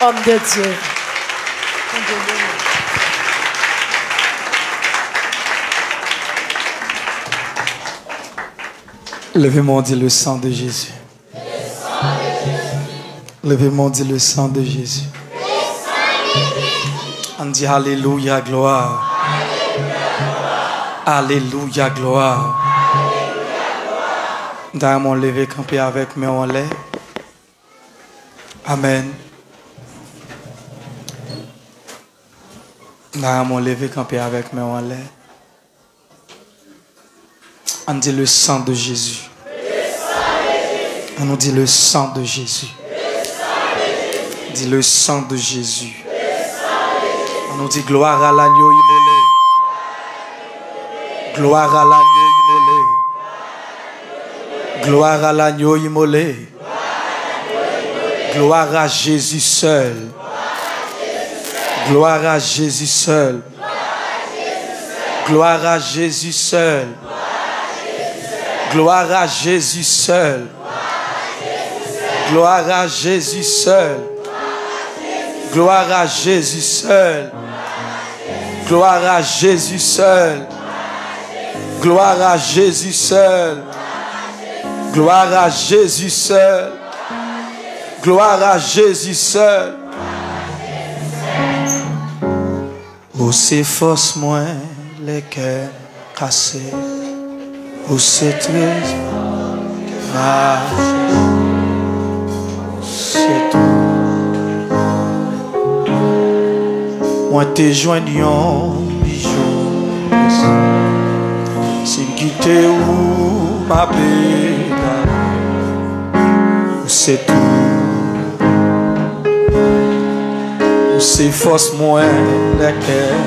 homme de Dieu. Levez-moi, dit le sang de Jésus. Levez-moi, dit le sang de Jésus. On dit Alléluia, gloire. Alléluia, gloire. D'ailleurs, mon levé campé avec mes en l'air. Amen. D'ailleurs, mon levé campé avec mes en l'air. On dit le sang de Jésus. On nous dit le sang de Jésus. On dit le sang de Jésus. On nous dit gloire à l'agneau immolé. Gloire à l'agneau immolé. Gloire à l'agneau immolé. Gloire à Jésus seul. Gloire à Jésus seul. Gloire à Jésus seul. Gloire à Jésus seul. Gloire à Jésus seul. Gloire à Jésus seul. Gloire à Jésus seul. Gloire à Jésus seul. Gloire à Jésus seul. Gloire à Jésus seul. Où s'efforce moins les cœurs cassés. Où c'est triste. C'est tout. Moi te joignons bijou. Si me quitter ou ma pédale. C'est tout. C'est force moins les cœurs.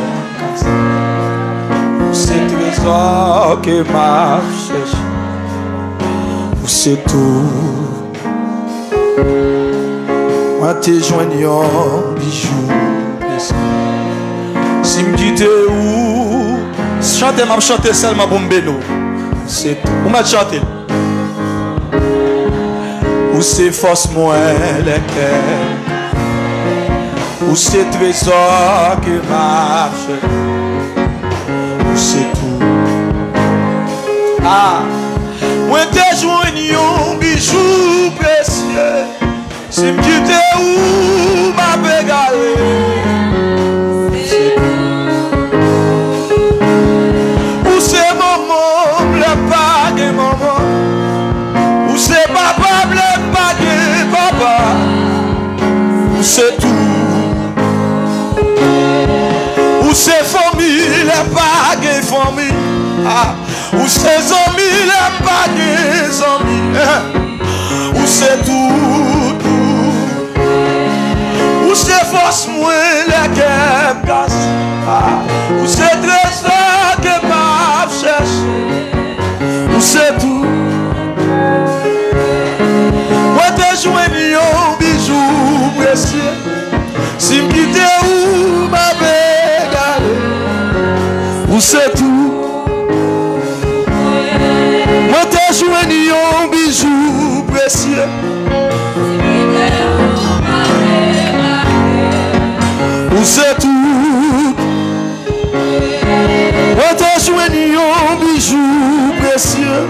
C'est trésor que m'a cherché. C'est tout. Moi te joignons bijou. Si me quitte où chanter m'a chanter seulement pour m'béno. C'est tout. Où m'a chanté. Où c'est force moins les cœurs. Où c'est trésor que marche. Où c'est tout. Ah, moi te joignons bijou précieux. Si me quitte où m'a bégalé. C'est tout. Où c'est maman, le bague maman. Où c'est papa, le bague papa. Où c'est tout. Où c'est famille, les bagues famille. Ah, où c'est amis, les bagues amis. Où c'est tout, tout. Où c'est force moins, les cœurs cassent. Ah, où c'est trésor que m'a cherché. Où c'est tout. Moi te joignons bijou précieux. Si me quitte où ma bégalé. Où c'est tout. Moi te joignons bijou précieux. Où c'est tout. Moi te joignons bijou précieux.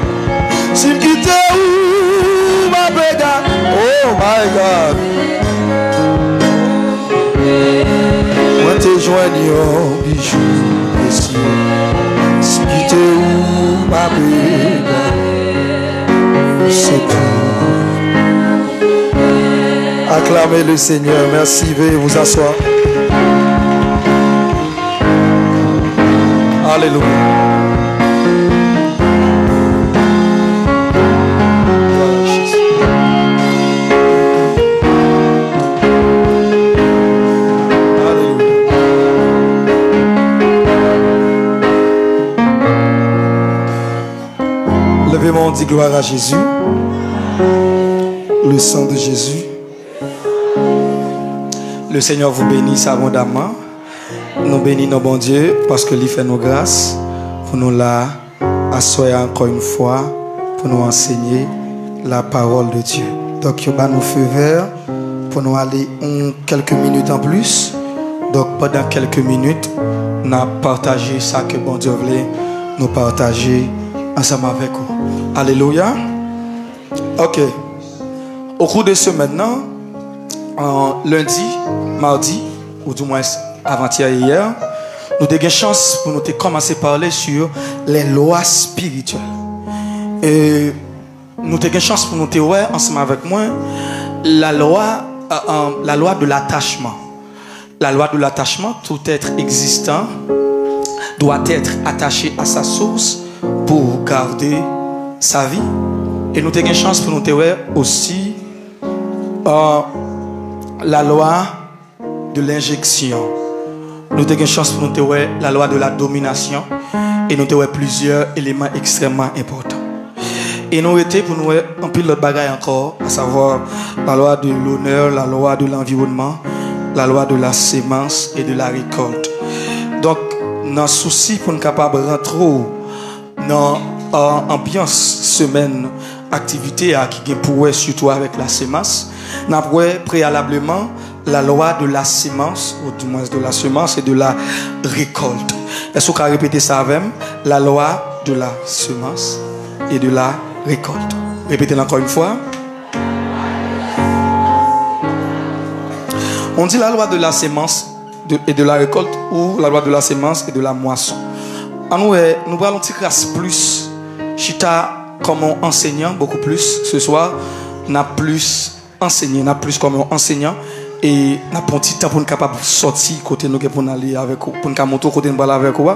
Si me quitte où ma bégalé. Oh my God. Moi te joignons bijou précieux. Si quitte où ma bégalé. C'est tout. Acclamez le Seigneur. Merci. Veuillez vous asseoir. Alléluia. Levez-moi, on dit gloire à Jésus. Le sang de Jésus. Le Seigneur vous bénisse abondamment. Nous bénissons nos bon Dieu parce que lui fait nos grâces pour nous là asseoir encore une fois pour nous enseigner la parole de Dieu. Donc, il y a nos feux verts pour nous aller quelques minutes en plus. Donc pendant quelques minutes, nous avons partagé ça que bon Dieu voulait nous partager ensemble avec vous. Alléluia. Ok. Au cours de ce maintenant, lundi, mardi, ou du moins avant-hier et hier, nous avons eu chance pour nous commencer à parler sur les lois spirituelles. Et nous avons eu chance pour nous voir ensemble avec moi la loi de l'attachement. La loi de l'attachement, tout être existant doit être attaché à sa source pour garder sa vie. Et nous avons eu chance pour nous voir aussi la loi de l'injection. Nous avons eu chance pour nous voir la loi de la domination. Et nous avons plusieurs éléments extrêmement importants. Et nous étions pour nous un peu l'autre bagaille encore, à savoir la loi de l'honneur, la loi de l'environnement, la loi de la sémence et de la récolte. Donc, dans le souci pour nous capables de rentrer dans l'ambiance semaine activité qui est pour surtout avec la sémence, nous avons préalablement la loi de la sémence, ou du moins de la semence et de la récolte. Est-ce que vous pouvez répéter ça avec moi? La loi de la semence et de la récolte. Répétez-le encore une fois. On dit la loi de la sémence et de la récolte ou la loi de la sémence et de la moisson. Nous allons un petit classe plus. Chita comme enseignant beaucoup plus. Ce soir, n'a plus enseigné, n'a plus comme enseignant et n'a pas un petit temps pour nous capable sortir côté nous pour aller avec pour nous monter côté nous avec vous.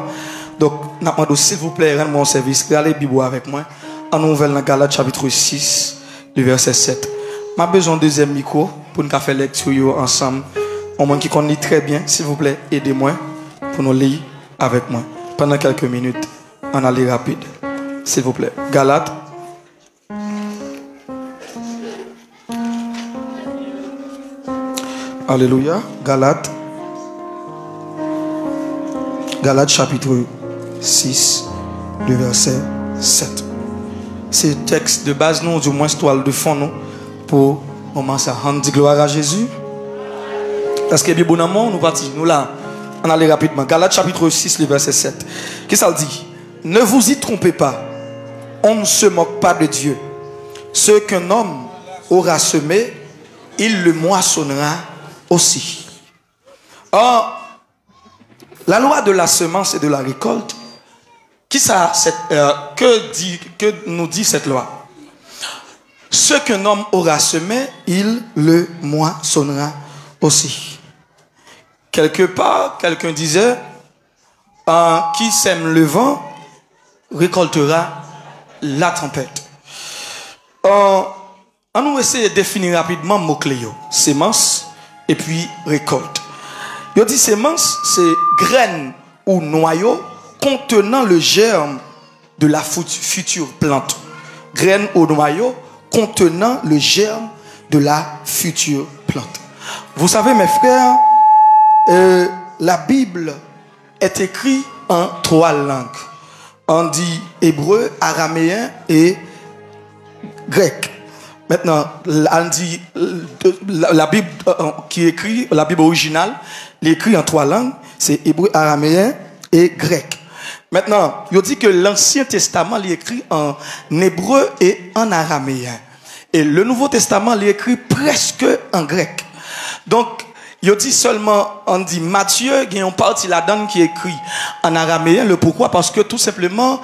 Donc, n'a demandé s'il vous plaît, rendez mon service, regardez Bible avec moi. En nouvelle dans Galates chapitre 6, le verset 7. J'ai besoin d'un deuxième micro pour nous faire lecture ensemble. Au moins qui connaît très bien, s'il vous plaît, aidez-moi pour nous lire avec moi. Pendant quelques minutes, on aller rapide. S'il vous plaît. Galates. Alléluia. Galates. Galates chapitre 6, le verset 7. C'est le texte de base, nous, du moins toile de fond, nous, pour moment ça. On dit gloire à Jésus. Parce que bien bon amour, nous partons, nous là, on allait rapidement. Galates chapitre 6, le verset 7. Qu'est-ce que ça dit? Ne vous y trompez pas. On ne se moque pas de Dieu. Ce qu'un homme aura semé, il le moissonnera aussi. Or, la loi de la semence et de la récolte, que nous dit cette loi? Ce qu'un homme aura semé, il le moissonnera aussi. Quelque part, quelqu'un disait, qui sème le vent récoltera la tempête. On nous essaie de définir rapidement mot clé, sémence et puis récolte. Il dit sémence, c'est graine ou noyau contenant le germe de la future plante. Graine ou noyau contenant le germe de la future plante. Vous savez, mes frères, la Bible est écrite en 3 langues. On dit hébreu, araméen et grec. Maintenant, on dit la Bible qui écrit, la Bible originale, l'écrit en 3 langues, c'est hébreu, araméen et grec. Maintenant, il dit que l'Ancien Testament l'écrit en hébreu et en araméen. Et le Nouveau Testament l'écrit presque en grec. Donc, il dit seulement, on dit Matthieu, il y a une partie là-dedans qui est écrit en araméen. Le pourquoi? Parce que tout simplement,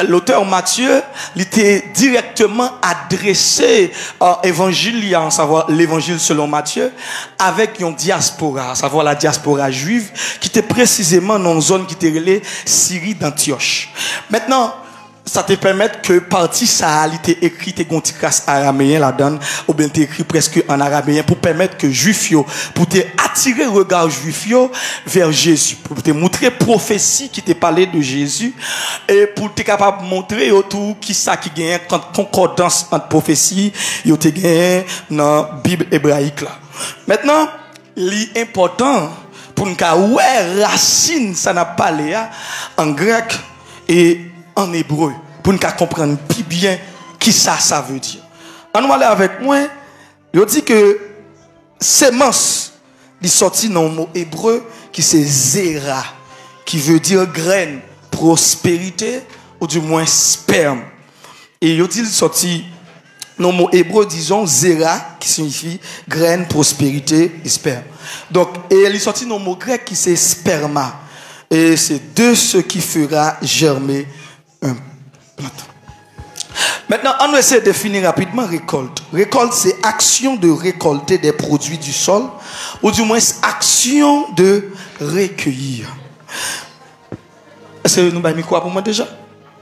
l'auteur Matthieu, il était directement adressé à l'évangile, à savoir l'évangile selon Matthieu, avec une diaspora, à savoir la diaspora juive, qui était précisément dans une zone qui était relée Syrie d'Antioche. Maintenant, ça te permet que partie ça a été écrit et qu'on trace araméen là-dedans ou bien t'es écrit presque en araméen pour permettre que juif yo pour te attirer le regard juif yo vers Jésus, pour te montrer prophétie qui te parlait de Jésus et pour te capable montrer autour qui ça qui gagne concordance entre prophétie yo te gagne dans Bible hébraïque là. Maintenant, l'important pour nous ouais racine ça n'a pas là en grec et en hébreu, pour nous comprendre plus bien qui ça veut dire. On va aller avec moi, il dit que sémence, il sorti dans le mot hébreu qui c'est zera, qui veut dire graine, prospérité, ou du moins sperme. Et il sorti dans le mot hébreu, disons zera, qui signifie graine, prospérité et sperme. Donc, et il est sorti dans le mot grec qui c'est sperma. Et c'est de ce qui fera germer un plantain. Maintenant, on va essayer de définir rapidement récolte. Récolte, c'est action de récolter des produits du sol, ou du moins action de recueillir. Est-ce que nous avons mis quoi pour moi déjà?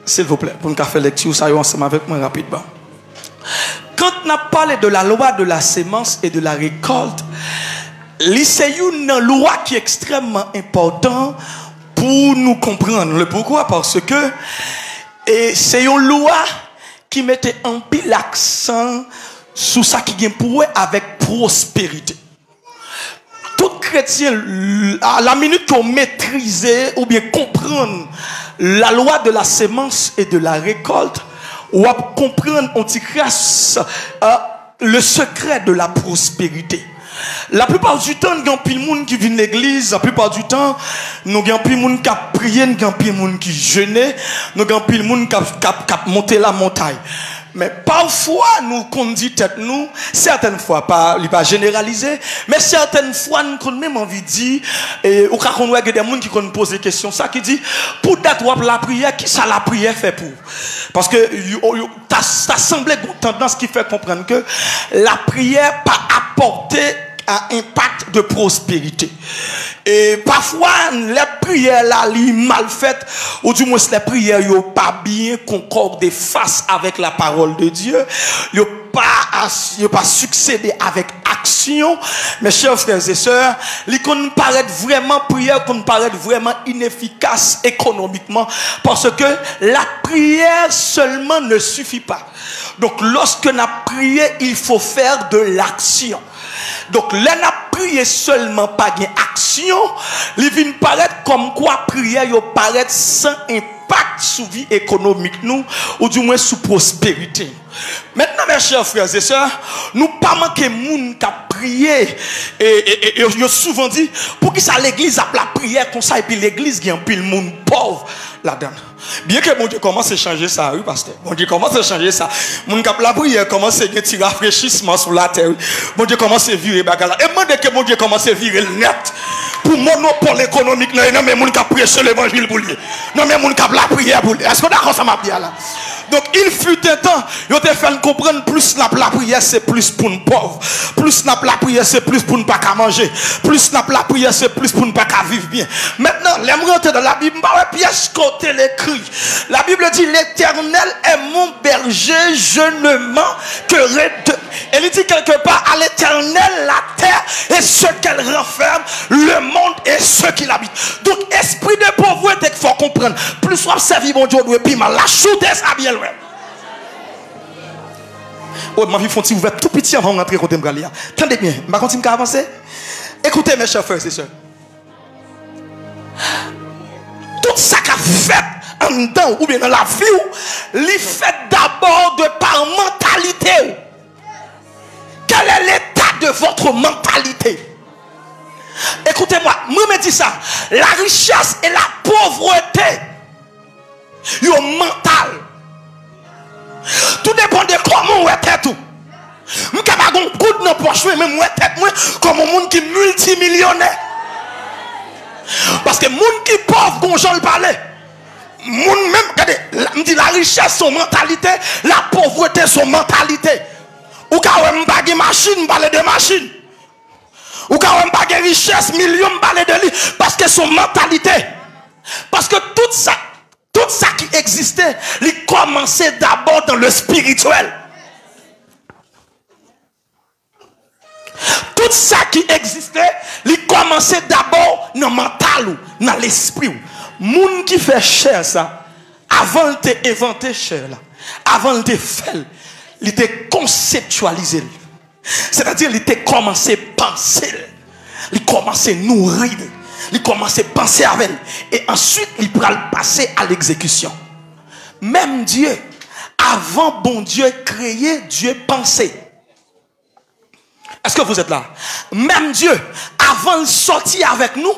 S'il vous plaît, pour nous faire lecture, ça y est ensemble avec moi rapidement. Quand on a parlé de la loi de la sémence et de la récolte, c'est une loi qui est extrêmement importante pour nous comprendre. Le pourquoi? Parce que c'est une loi qui mettait en pile l'accent sur ça qui vient pour eux avec prospérité. Tout chrétien, à la minute qu'on maîtrise ou bien comprendre la loi de la sémence et de la récolte, ou à comprendre le secret de la prospérité. La plupart du temps, il y a plus de monde qui vient de l'église. La plupart du temps, nous avons plus de monde qui a prié, nous avons plus de monde qui jeûne, nous avons plus de monde qui a monté la montagne. Mais parfois, nous conduisons tête nous, certaines fois, pas généraliser, mais certaines fois, nous avons même envie de dire, et au cas qu'on voit des gens qui posent des questions, ça qui dit, pour d'être la prière, qui ça la prière fait pour? Parce que, ça semblait une tendance qui fait comprendre que la prière pas apporter un impact de prospérité. Et parfois, les prières là, les mal faites, ou du moins les prières n'ont pas bien concordé face avec la parole de Dieu, n'ont pas succédé avec action. Mes chers frères et sœurs, les qu'on paraît vraiment prière, qu'on paraît vraiment inefficace économiquement, parce que la prière seulement ne suffit pas. Donc, lorsque nous prions, il faut faire de l'action. Donc, là, n'a prié seulement pas d'une action, il vient paraître comme quoi prière paraît sans impact sur vie économique nous, ou du moins sur prospérité. Maintenant, mes chers frères et sœurs, nous pas manquer monde qui a prié et je souvent dit pour qui ça l'église a la prière comme ça et puis l'église qui a un pile monde pauvre là-dedans. Bien que mon Dieu commence à changer ça, oui, pasteur. Mon Dieu commence à changer ça. Mon Dieu, la prière commence à tirer rafraîchissement sur la terre. Mon Dieu commence à virer bagala. Et moi, dès que mon Dieu commence à virer le net pour monopole économique, non, mais mon Dieu a prêché l'évangile pour lui. Non, mais mon Dieu a la prière pour lui. Est-ce que d'accord ça m'a bien là? Donc, il fut un temps, il te fait comprendre plus la prière, c'est plus pour une pauvre. Plus la prière, c'est plus pour ne pas qu'à manger. Plus la prière, c'est plus pour ne pas qu'à vivre bien. Maintenant, l'aimerait rentrer dans la Bible, pièce côté l'écrit. La Bible dit, l'Éternel est mon berger, je ne manquerai de. Elle dit quelque part, à l'Éternel la terre et ce qu'elle renferme, le monde et ceux qui l'habitent. Donc, esprit de pauvreté qu'il faut comprendre. Plus on servir mon Dieu, on doit plus mal. La chute ça bien loin. Oh, ma vie font si vous êtes tout petit avant de rentrer côté Mbralia. Tendez bien, ma continue à avancer. Écoutez mes chers frères et sœurs. Tout ça qu'a fait en dedans ou bien dans la vie, il fait d'abord de par mentalité. Quel est l'état de votre mentalité? Écoutez-moi, moi me dis ça. La richesse et la pauvreté, yo mental. Tout dépend de comment on est tout. Je suis capable de coup dans poche même moi tête moi comme un monde qui multimillionnaire. Parce que monde qui pauvre comme Jean le parlait. Monde même regardez, me dit la richesse son mentalité, la pauvreté son mentalité. Ou quand on pas de machine, parler de machine. Ou quand on pas de richesse, millions parler de lui parce que son mentalité. Parce que tout ça qui existait, il commençait d'abord dans le spirituel. Tout ça qui existait, il commençait d'abord dans le mental, dans l'esprit. Moun qui fait cher ça, avant de inventer cher là, avant de faire, il était conceptualisé. C'est-à-dire, il était commencé à penser, il commençait à nourrir. Il commence à penser avec elle. Et ensuite, il pourra le passer à l'exécution. Même Dieu, avant bon Dieu créé, Dieu pensait. Est-ce que vous êtes là? Même Dieu, avant de sortir avec nous,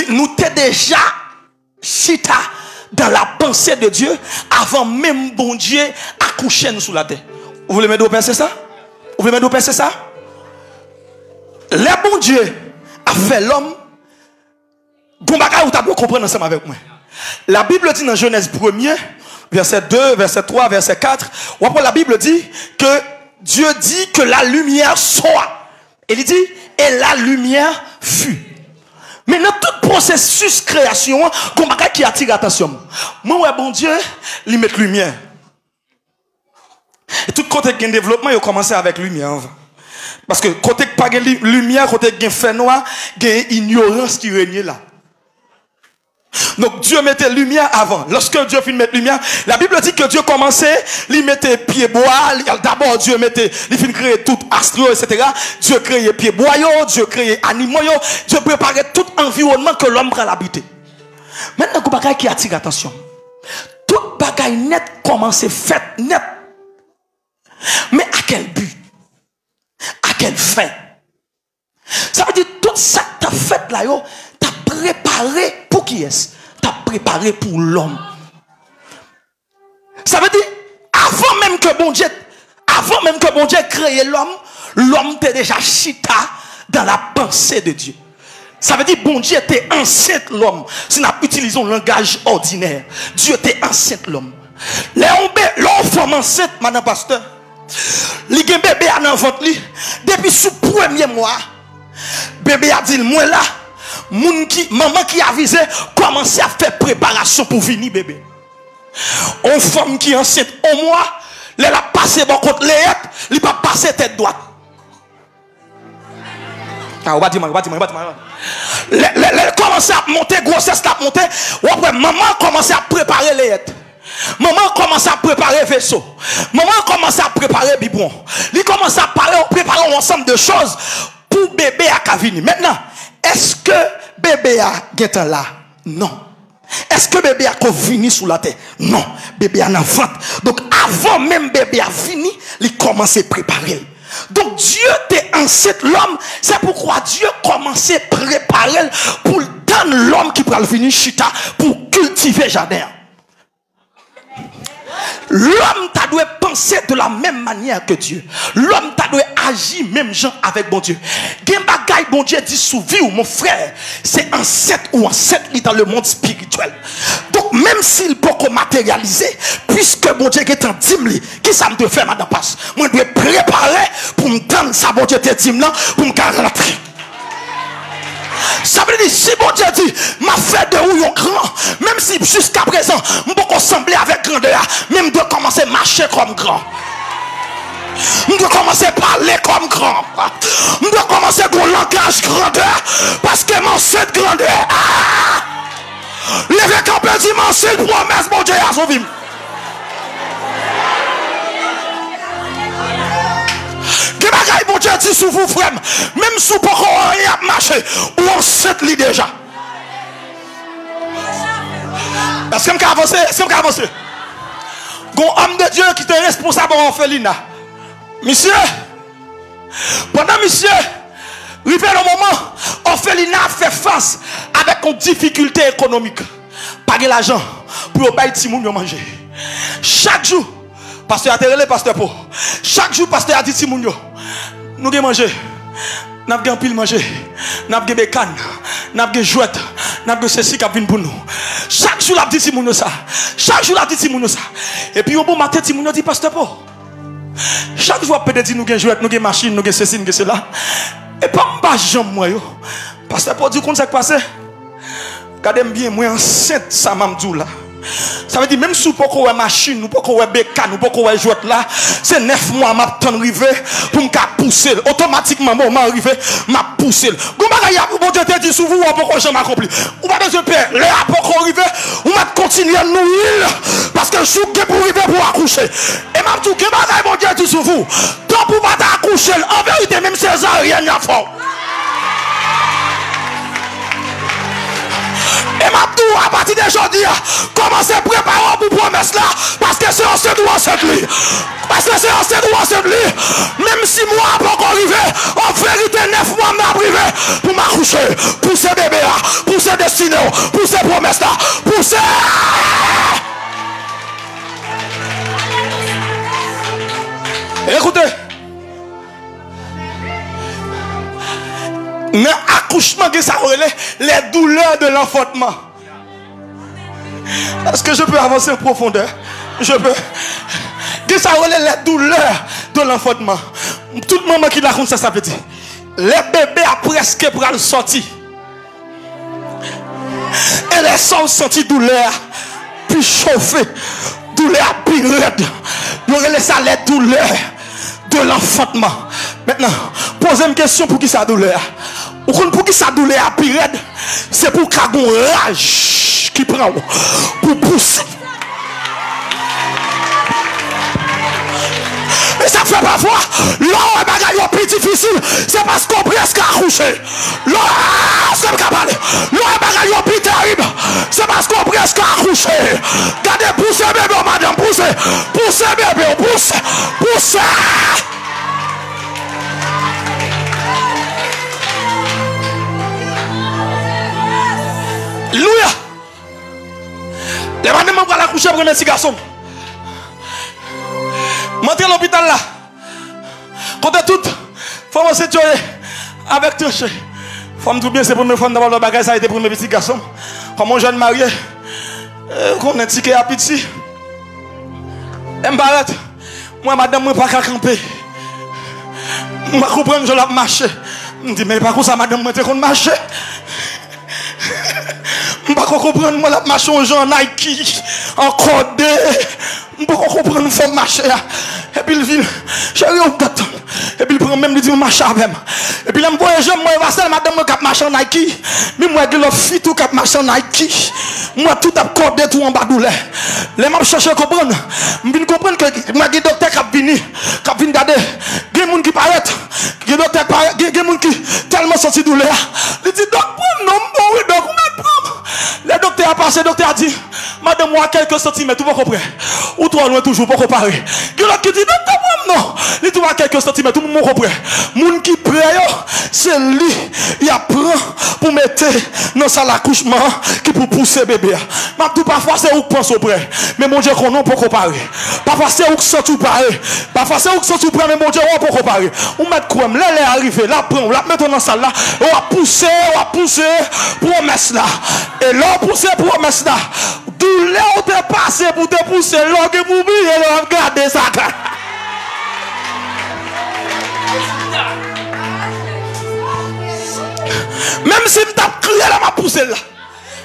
nous t'es déjà chita dans la pensée de Dieu, avant même bon Dieu accoucher nous sous la terre. Vous voulez m'aider au penser ça? Vous voulez m'aider au penser ça? Le bon Dieu a fait l'homme. Gombaka, vous avez comprendre ensemble avec moi. La Bible dit dans Genèse 1er, verset 2, verset 3, verset 4, ou après la Bible dit que Dieu dit que la lumière soit. Et il dit, et la lumière fut. Mais dans tout processus création, Gombaka qui attire l'attention. Moi, ouais, bon Dieu, il met lumière. Et tout côté de développement, il a commencé avec lumière. Parce que côté pas de lumière, côté de fait noir, il y a une ignorance qui régnait là. Donc Dieu mettait lumière avant. Lorsque Dieu finit de mettre lumière, la Bible dit que Dieu commençait, il mettait pied bois. D'abord Dieu mettait, il finit créer tout astro, etc. Dieu créait pied bois, Dieu créait animaux, Dieu préparait tout environnement que l'homme va l'habiter. Maintenant, il y a un qui attire l'attention. Tout bagaille net commence fait net. Mais à quel but? À quelle fin? Ça veut dire tout ça que tu as fait là, tu as préparé pour qui est-ce? Tu as préparé pour l'homme. Ça veut dire, avant même que bon Dieu crée l'homme, l'homme était déjà chita dans la pensée de Dieu. Ça veut dire, bon Dieu était enceinte l'homme. Si nous utilisons le langage ordinaire, Dieu était enceinte l'homme. L'enfant enceinte, madame pasteur, li gen bébé a nan ventre li depuis sous premier mois bébé a dit moi là maman qui a visé commencer à faire préparation pour venir bébé. On femme qui enceinte au mois elle a passé bon contre les il pas passer tête droite. Ah, on va dire elle commence à monter grossesse la monter après maman commence à préparer les lettres. Maman commence à préparer vaisseau. Maman commence à préparer biberon. Il commence à préparer un ensemble de choses pour bébé à Kavini. Maintenant, est-ce que bébé a guetté là? Non. Est-ce que bébé a fini sous la terre? Non. Bébé a un ventre. Donc avant même bébé a fini, il commence à préparer. Donc Dieu t'est enceinte l'homme. C'est pourquoi Dieu commence à préparer pour donner l'homme qui peut venir chita pour cultiver jardin. L'homme t'a dû penser de la même manière que Dieu. L'homme t'a dû agir même gens avec bon Dieu. Gen bagay bon Dieu dit sous vie ou mon frère, c'est ancêtre ou ancêtre dans le monde spirituel. Donc même s'il peut matérialiser, puisque bon Dieu est en dîme, qui ça me doit faire madame passe? Moi je dois préparer pour me donner ça bon Dieu te dîme là pour me rentrer. Ça veut dire, si bon Dieu dit, m'a fait de ou yon grand, même si jusqu'à présent, je peux ressembler avec grandeur, même je dois commencer à marcher comme grand. Je dois commencer à parler comme grand. Je dois commencer à avoir un langage grandeur, parce que mon cette grandeur. Levez quand on dit, mon cette promesse, mon Dieu a sauvé. Bon Dieu dit sous vous frère, même sous pourquoi on a marché, ou on sait lui déjà. Est-ce que je peux avancer? Est-ce que je peux avancer? Un homme de Dieu qui est responsable en Félina. Monsieur, pendant monsieur, arrivé le moment, Orphelina fait face avec une difficulté économique. Pas de l'argent pour payer petit monde manger. Chaque jour, pasteur a terrelé pasteur pour. Chaque jour, pasteur a dit petit monde nous avons mangé, nous avons pile manger, nous avons bécan, nous avons jouet, nous avons ceci qui vient pour nous. Chaque jour, la dit Timoun ça. Chaque jour, la dit Timoun ça. Et puis, au bon matin, Timoun dit pasteur pour. Chaque jour, peut-être dit nous avons jouet, nous avons machine, nous avons ceci, nous avons cela. Et pas m'bas jambe moi yo. Pasteur pour dire qu'on s'est passé. Regardez bien, moi enceinte ça m'amdou là. Ça veut dire même si vous pouvez machine, nous pouvez bécan, nous pouvez jouer là, c'est 9 mois m'a temps arrivé pour me pousser. Automatiquement moi m'arrivé, m'a poussé. Goumba ya bon Dieu te dit sous vous ou pourquoi jamais accompli. Ou pas besoin de père, les apôtres arrivé, ou m'a continuer à nourrir parce que je suis pour arriver pour accoucher. Et m'a tout que bagaille bon Dieu dit sous vous. Tant pour pas accoucher, en vérité même césarienne a fort. Et m'a tout à partir d'aujourd'hui, commencez à préparer pour promesse là. Parce que c'est enceinte ou enceinte lui. Parce que c'est enceinte ou enceinte lui. Même si moi pas encore arrivé, en vérité 9 mois m'a privé pour m'accoucher, pour ces bébés là, pour ces destinées, pour ces promesses là, pour ces... Écoutez, dans l'accouchement, les douleurs de l'enfantement. Est-ce que je peux avancer en profondeur? Je peux. Que ça relève les douleurs de l'enfantement. Tout le monde qui raconte ça, ça peut dire. Les bébés a presque pour le sortir. Et les sont senti douleur, puis chauffer, douleur puis raide. Ils auraient laissé les douleurs de l'enfantement. Maintenant, posez une question pour qui ça douleur. Ou pour qui ça douleur puis raide, c'est pour qu'il y ait une rage qui prend pour pousser. Et ça fait parfois, l'or est bagaille plus difficile, c'est parce qu'on presque accouché. L'or, c'est pas parler. L'or est bagaille plus terrible, c'est parce qu'on presque accouché. Gardez, poussez bébé, madame, poussez. Poussez bébé, poussez. Poussez. Alléluia. Les madame vont accoucher pour un petit garçon. Montrez l'hôpital là. Quand tout, faut me sétuer avec tranché. Faut me tout bien, c'est pour me faire d'abord le bagage, ça a été pour mes petits garçons. Comme mon jeune marié, qu'on a ticket à petit. Et m'arrête. Moi, madame, moi, pas qu'à camper. Moi, comprendre, je l'ai marché. Je me dis, mais par contre, ça, madame, moi, t'es qu'on marche. Je ne peux pas comprendre, moi, la marche en genre Nike, en cordé. Je ne peux pas comprendre, il faut marcher. Et puis, il vient, chérie, on t'attend. Et puis, il prend même, il dit, marche avec moi. Et puis, il me voit, je me madame, moi, qui marche en Nike. Mais moi, je suis fille, tout qui marche en Nike. Moi, tout a cordé, tout en bas douleur. Les gens cherchent à comprendre. Je viens comprendre que moi, j'ai docteur qui vient regarder. Il y a des gens qui paraissent. Il y a des gens qui tellement senti douleur. Il dit, donc, non, oui, donc, le docteur a passé, le docteur a dit, madame, moi, quelques centimètres, vous comprenez? Ou toi, loin toujours, pour comparer. Il y a qui dit, non, il dit, quelques centimètres, tout le monde comprend. Moun qui prêt, c'est lui, il apprend pour mettre dans sa l'accouchement qui pour pousser bébé. Mais tout parfois, c'est où pense au près. Mais mon Dieu, qu'on n'a pas comparer. Parfois, c'est où que ça tout pareil. Parfois, c'est où que ça tout près, mais mon Dieu, on peut comparer. On met quoi, là, elle est arrivée, là, prend, là, mettons dans salle là, on va pousser, promesse là. Et là, pousser, promesse là. Douleur, on te passe pour te pousser, là, que vous oubliez, là, regardez ça. Même si je t'ai crié, là, m'a poussé là.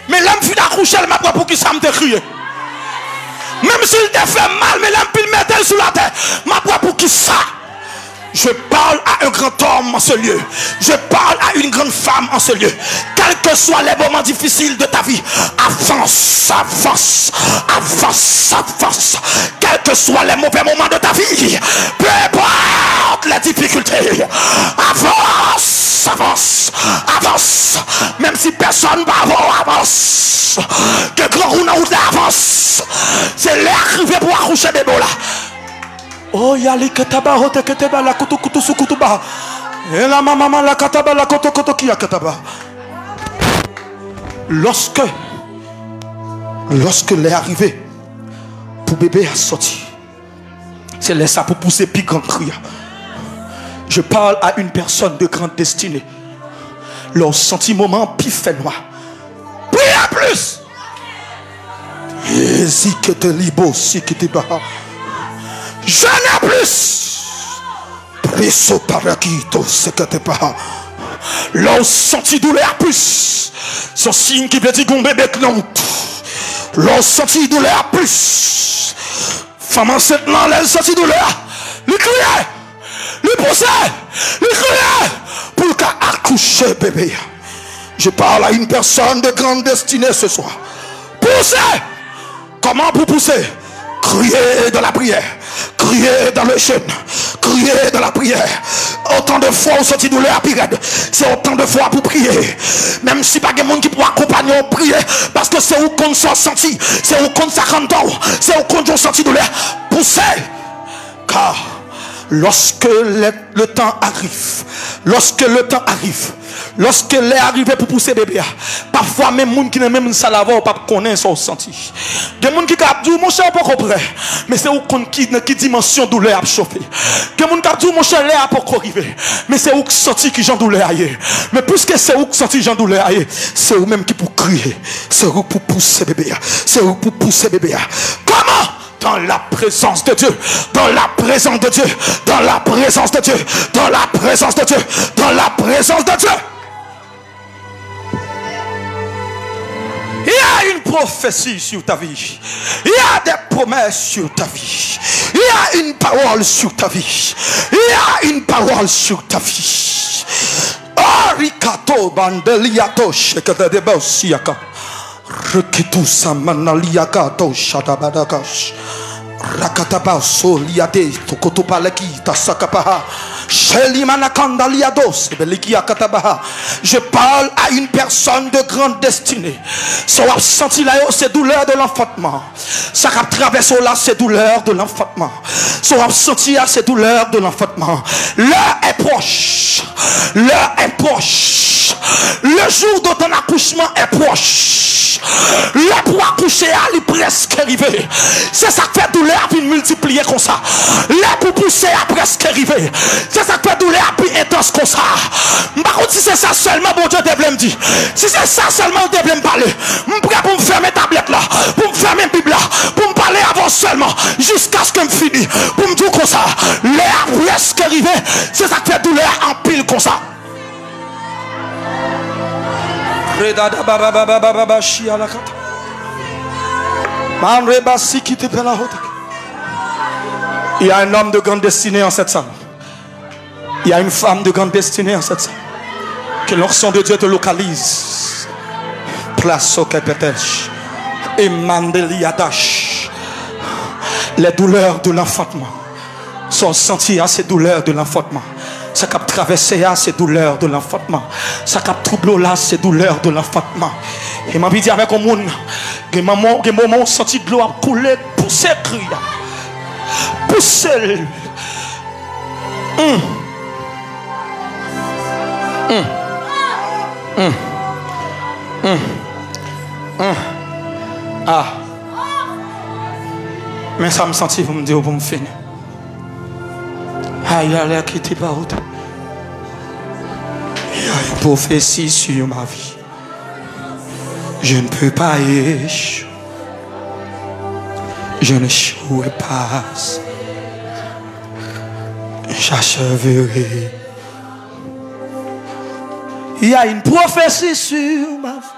Mais là, je suis accouché, elle m'a pas pour qui ça me t'a crié. Même s'il t'a fait mal, mais là, je me mettre sur la terre, m'a pas pour qui ça. Je parle à un grand homme en ce lieu. Je parle à une grande femme en ce lieu. Quels que soient les moments difficiles de ta vie, avance, avance, avance, avance. Quels que soient les mauvais moments de ta vie, peu importe les difficultés, avance, avance, avance. Même si personne ne va avoir, avance. Que grand roue avance. C'est l'air arrivé pour accoucher des mots là. Oh, yali kataba hote kataba la kutu kutu sukutuba. Et la maman la kataba la koto koto qui a kataba. Lorsque l'est arrivé pour bébé a sorti, c'est laissé pour pousser plus grand cri. Je parle à une personne de grande destinée. Leur sentiment puis fait noir. Prie plus. Et si que te libo, si que te baha. Je n'ai plus. Presso paraquito, c'est que t'es pas. L'on senti douleur plus. Son signe qui veut dire qu'on bébé non. L'on senti douleur plus. Femme enceinte, non, l'on senti douleur. Lui crier. Lui pousser. Lui crier. Pour qu'à accoucher bébé. Je parle à une personne de grande destinée ce soir. Pousser. Comment pour pousser? Crier dans la prière. Crier dans le jeûne, crier dans la prière. Autant de fois où sorti douleur à pirate. C'est autant de fois pour prier. Même si pas de monde qui peut accompagner au prier. Parce que c'est où qu'on s'en senti. C'est où qu'on s'accorde. C'est où qu'on sorti douleur. Poussez. Car lorsque le temps arrive. Lorsque le temps arrive. Lorsque l'est arrivé pour pousser bébé, parfois même gens qui ne même ça l'avant pas connaître son senti. Des gens qui cap dit mon cher pas comprendre, mais c'est où qui dimension douleur a chauffé. Des gens qui dit mon cher là pas arriver, mais c'est où sorti qui Jean douleur aille. Mais puisque c'est où sorti Jean douleur aille, c'est où même qui pour crier, c'est où pour pousser bébé, c'est où pour pousser bébé. Comment? Dans la présence de Dieu, dans la présence de Dieu, dans la présence de Dieu, dans la présence de Dieu, dans la présence de Dieu. Il y a une prophétie sur ta vie. Il y a des promesses sur ta vie. Il y a une parole sur ta vie. Il y a une parole sur ta vie. Oh, Rikato bandeliato shekata de bausiaka. Rekitu samanaliaka to shatabadakash. Rakataba so liade tokotopaleki tasakapaha. Je parle à une personne de grande destinée. Ça va sentir là ces douleurs de l'enfantement. Ça va traverser là ces douleurs de l'enfantement. Ça va sentir ces douleurs de l'enfantement. L'heure est proche. L'heure est proche. Le jour de ton accouchement est proche. L'heure pour accoucher elle est presque arrivé. C'est ça qui fait douleur puis multiplier comme ça. L'heure pour pousser est presque arrivé. C'est ça qui fait douleur plus intense comme ça. Par contre, si c'est ça seulement, bon Dieu devait me dire. Si c'est ça seulement, on devait me parler. Je suis prêt pour me fermer tablette là, pour me fermer Bible là, pour me parler avant seulement, jusqu'à ce que je finisse. Pour me dire comme ça, l'air presque arrivé. C'est ça qui fait douleur en pile comme ça. Il y a un homme de grande destinée en cette salle. Il y a une femme de grande destinée en cette salle. Que l'onction de Dieu te localise. Place au Kepetech. Et Mandeliadash. Les douleurs de l'enfantement sont senties à ces douleurs de l'enfantement. Ça cap traverser à ces douleurs de l'enfantement. Ça cap troubler là ces douleurs de l'enfantement. Et m'a dit avec un monde, que maman, que moment senti de l'eau a coulé pour ces cris. Pour ces Ah. Mais ça me sentit pour me dire pour me finir. Ah, il a l'air qui était pas autre. Il y a une prophétie sur ma vie. Je ne peux pas échouer. Je n'échouerai pas. J'achèverai. Il y a une prophétie sur ma vie.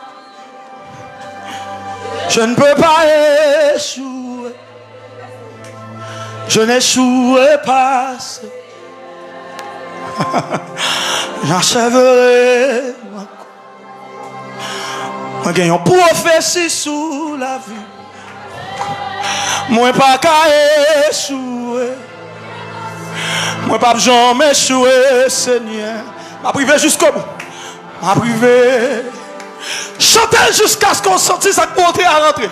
Je ne peux pas échouer. Je n'échouerai pas. J'achèverai. Moi j'ai une prophétie sous la vie. Moi pas qu'à échouer. Moi pas jamais échouer, Seigneur. M'a privé jusqu'au bout. M'a privé. Chantez jusqu'à ce qu'on sortisse sa portée à rentrer.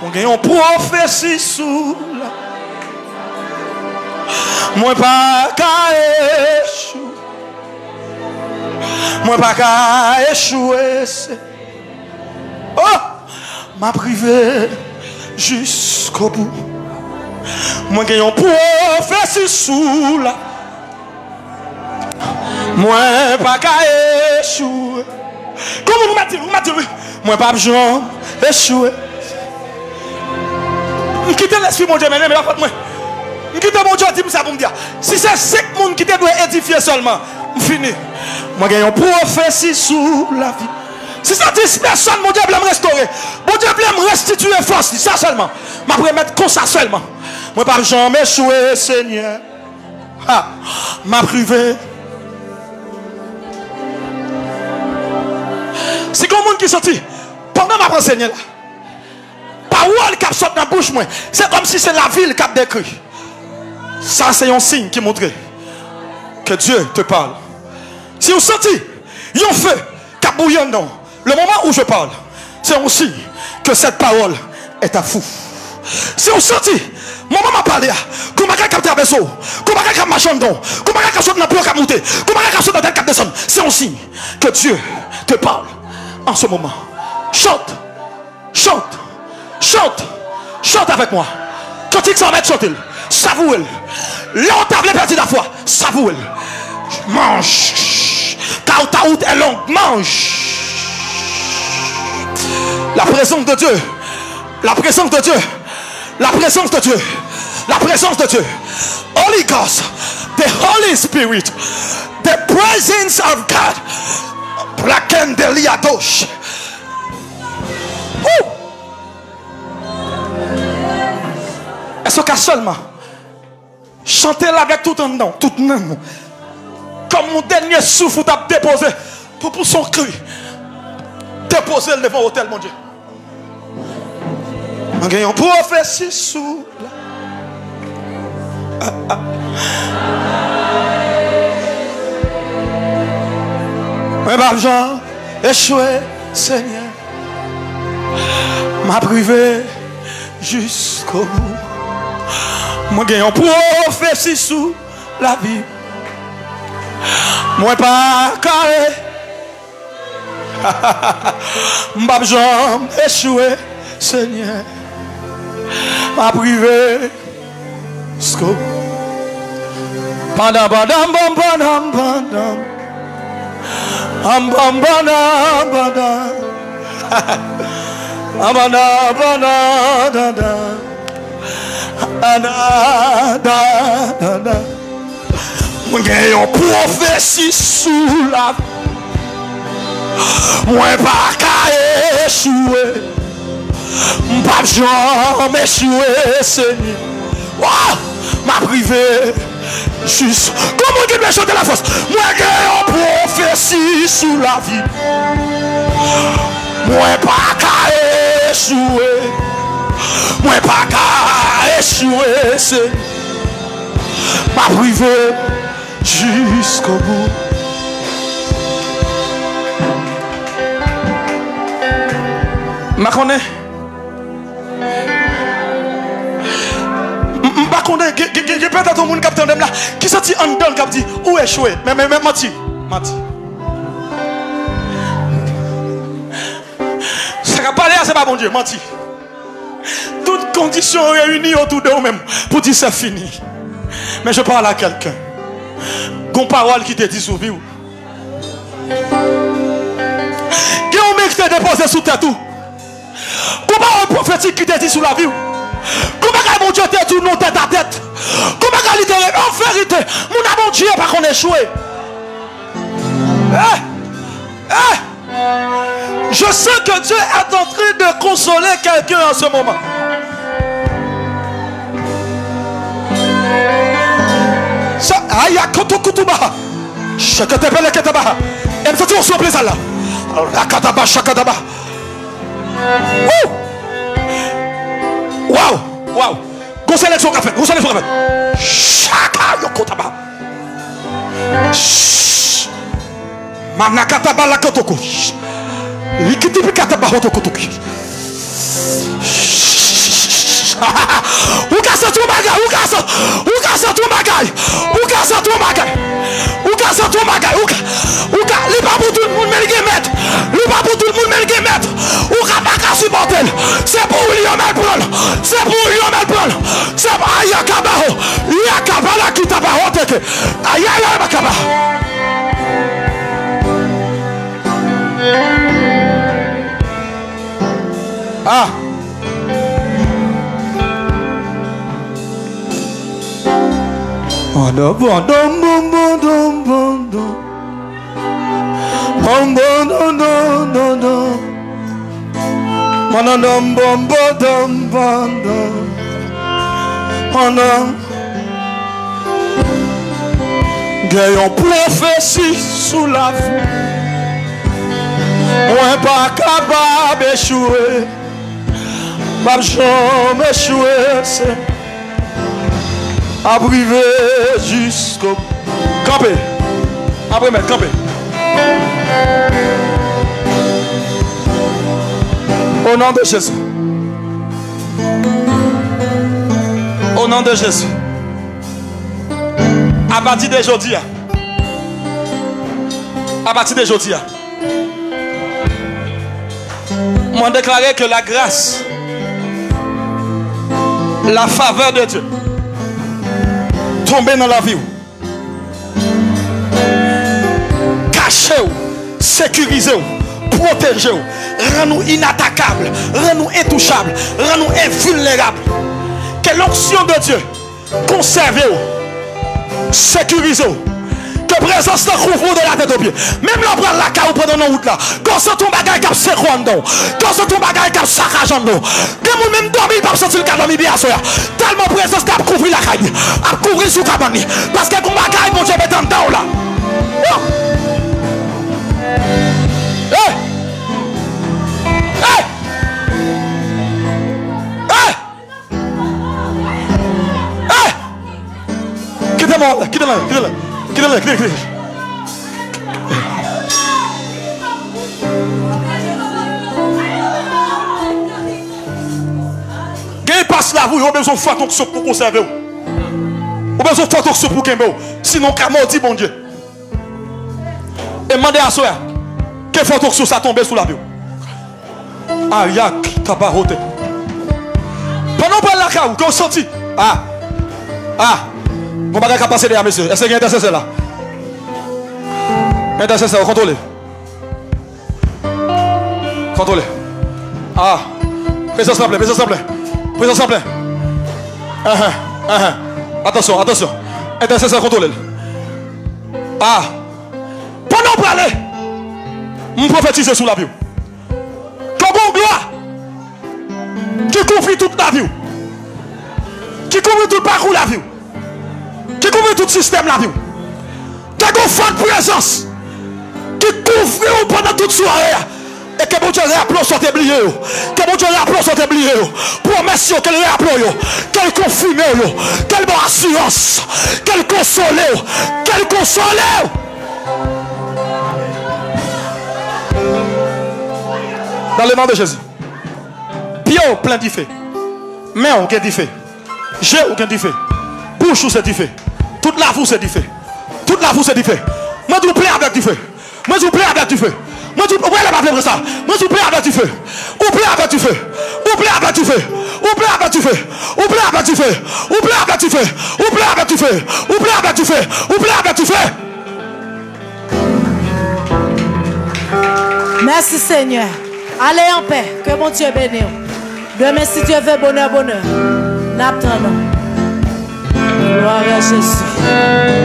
Moi j'ai une prophétie sous la vie. Moi pas qu'à échouer. Moi pas qu'à échouer. Oh, m'a privé jusqu'au bout. Moi j'ai une prophétie sous la. Moi pas qu'à échouer. Comment vous m'avez dit oui. Moi pas besoin échouer. Quittez l'esprit mon Dieu mais la faute moi. Quittez mon Dieu dit ça pour me dire. Si c'est 5 personnes qui te doivent édifier seulement, fini. Moi j'ai une prophétie sous la vie. Si ça 10 personnes, mon Dieu veut me restaurer. Mon Dieu veut me restituer force. Ça seulement. Je vais mettre comme ça seulement. Moi, pas jamais échouer, Seigneur. Ah, m'a privé. Si comme monde qui sorti, pendant ma Seigneur, parole qui sort dans la bouche, c'est comme si c'est la ville qui a décrit. Ça, c'est un signe qui montre. que Dieu te parle. Si vous sentez, il y a un feu qui a bouillant dans le moment où je parle, c'est aussi que cette parole est à fou. Si vous sentez, mon maman parle, comment elle a traversé, comment elle a marché dedans, comment elle a sauté dans le plan qui a monté, comment elle a sauté dans le cap descend, c'est un signe que Dieu te parle en ce moment. Chante, chante, chante, chante avec moi. Quand il s'en met, chante, savoure. Là, on t'a perdu la foi, savoure. Mange. Ta route est longue, mange. La présence de Dieu, la présence de Dieu, la présence de Dieu, la présence de Dieu. Holy Ghost, the Holy Spirit, the presence of God. Plaken de liadosh. Est-ce que seulement chanter là avec tout en dedans, tout nom, comme mon dernier souffle t'a déposé pour son cri, déposer le devant l'autel, mon Dieu. En gagnant prophétie sous la... Mais bah Jean échoué, Seigneur, m'a privé jusqu'au bout. Moi gagnant prophétie sous la vie. Moi pas carré. M'a Jean échoué, Seigneur, m'a privé jusqu'au bout. Badam badam badam badam. Moi j'ai une prophétie sous la vie. Moi pas qu'à échouer. Pas jamais échouer, Seigneur. M'a privé. Juste. Comment tu peux chanter la force? Moi j'ai une prophétie sous la vie. Moi pas qu'à échouer. Moi pas qu'à échouer. C'est m'a privé jusqu'au bout. Ma connais. Il y a peut-être un monde qui est là qui sortit en dedans qui dit où échoué. Mais menti. Ça va parler à ce pas bon Dieu, menti. Toutes conditions réunies autour de vous-même pour dire c'est fini. Mais je parle à quelqu'un. Une parole qui te dit sur vie. Il y a un mec qui t'a déposé sous ta tout. Une parole prophétique qui te dit sur la vie. Comment mon Dieu t'a dit non tête à tête? Comment il t'a dit en vérité, mon Dieu pas qu'on échoué. Je sais que Dieu est en train de consoler quelqu'un en ce moment. Ça, aïe, kotokutuba. Chakatebele ketaba. Et me fait sur plaisir là. Rakataba chakataba. Wow. Conseil sur café. Chaka yokotaba. Manakataba la kotoko. Likitipi kataba hotokotoki. Ou casse ton bagage, ou casse ton bagage, ou casse ton bagage, ou casse ton bagage, ou les pas pour tout le monde mais mettre, les pas pour tout le monde mais mettre, ou pas supporter, c'est pour lui on prendre, c'est pour lui on prendre, c'est aïe kabaho, ya kabala qui t'a pas hoté, aïe kaba. Ah. Gagnons prophétie sous la vie. On n'est pas capable d'échouer. Pas jamais échouer. À priver jusqu'au bout. Campez. Après mettre, campez. Au nom de Jésus. Au nom de Jésus. À partir d'aujourd'hui. À partir d'aujourd'hui. Moi déclaré que la grâce, la faveur de Dieu tombe dans la vie. Cachez-vous, sécurisez-vous, protégez-vous, rends-nous inattaquables, rends-nous intouchables, rends-nous invulnérables. Que l'onction de Dieu conservez-vous, sécurisez-vous. Que présence de couvre de la tête aux pieds. Même là, prendre la caille pendant nos routes là. Quand c'est ton bagage qui a seconde, quand c'est ton bagage qui a saccagé, des gens même dormir, pas sentir le cas dormir bien à soi. Tellement présence qui a couvert la caille, a couvert sous cabane. Parce que ton bagage, mon Dieu, met en dedans là. Hey! Hey! Hey! Hey! Quittez-moi, quittez-le, quittez-le. Quittez-le. Quand il passe la vous, il a besoin de faire ton pour conserver. Il a besoin de faire ton pour qu'il sinon, il a maudit mon Dieu. Et demandez à soi, quel photo que ça tombe sous la vie. Ah, yak, t'as pas roté. Pendant que la caou, qu'on senti. Mon bagage a passé derrière, monsieur. Est-ce qu'il y a un intercesseur là? Intercesseur, contrôlez. Contrôlez. Présence en plein, présence en plein. Présence en plein. Attention, attention. Intercesseur, contrôlez. Pendant que parler, je prophétise sous la vie. Comme gloire qui couvre toute la vie, qui couvre tout le parcours de la vie, qui couvre tout le système de la vie, qui a une forte présence, qui couvre pendant toute soirée. Et que mon Dieu rappelle sur tes bliés. Que mon Dieu rappelle sur tes bliés. Promesse qu'elle rappelle, qu'elle confirme, qu'elle bonne assurance, qu'elle console, qu'elle console. Dans le nom de Jésus. Pied plein d'effets. Main aucun d'effet. J'ai aucun d'effet. Bouche ou c'est d'effet. Toute la vous c'est d'effet. Toute la vous c'est d'effet. Moi je vous plais avec du feu. Moi je vous plais avec du feu. Moi je vous plais avec ça. Moi je vous plais avec du feu. Ou plais avec du feu. Ou plais avec du feu. Ou plais avec du feu. Ou plais avec du feu. Ou plais avec du feu. Ou plais avec du feu. Ou plais avec du feu. Ou plais avec du feu. Merci Seigneur. Allez en paix. Que mon Dieu bénisse. Demain si Dieu veut bonheur. N'attendons. Gloire à Jésus.